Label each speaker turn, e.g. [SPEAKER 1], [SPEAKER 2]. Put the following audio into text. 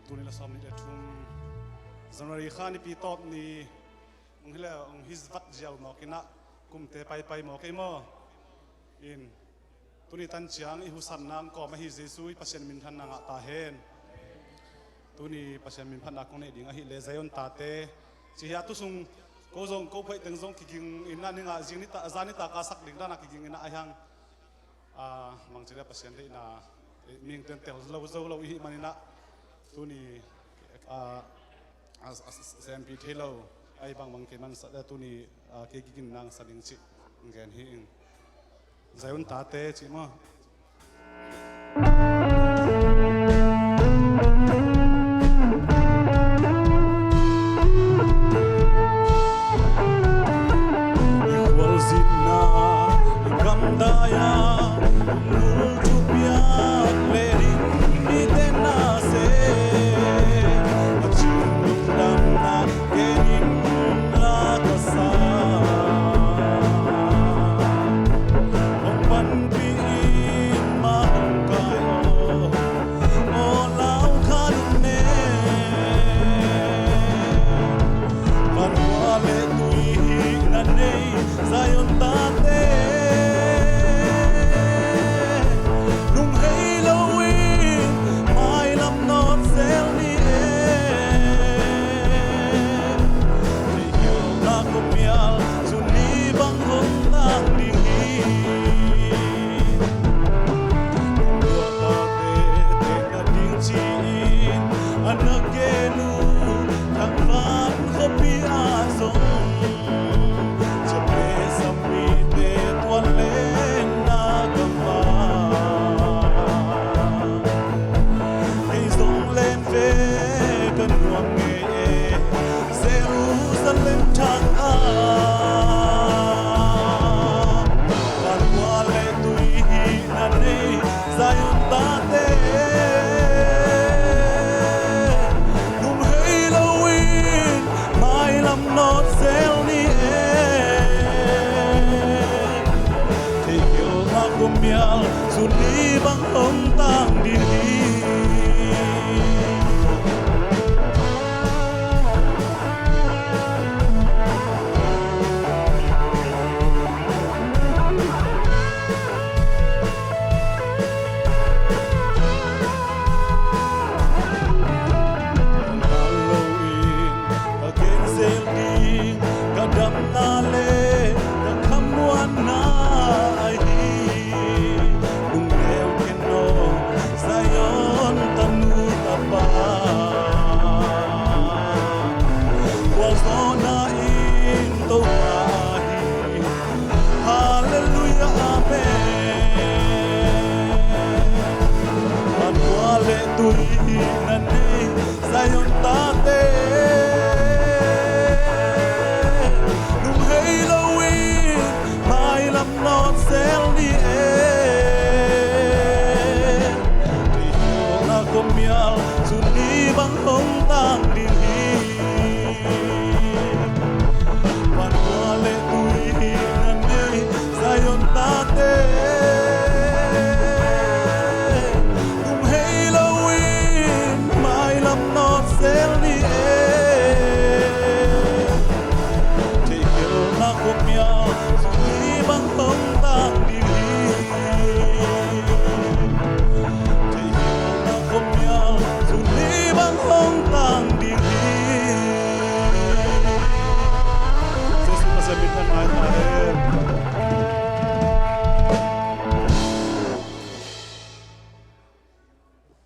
[SPEAKER 1] tuni la som ni le thum January khani pi top ni nghle his vat jial mo kina kumte pai mo ke mo in tuni tan chiang I husan nang ko ma hi Jesus pasien min than nga ta hen tuni pasien min phan na kong ne ding a hi le zayon ta te chi ya tu sung ko zong ko phai teng zong kiking inna ni nga jing ni ta azani ta ka sak ding da na kiking ina ayang mang chira pasien le na ming ten tel lo hi manina tuni SMP thelo ai bang ke man sa tuni ke kiking nang saling chi ngen hi in zayon ta te chi mo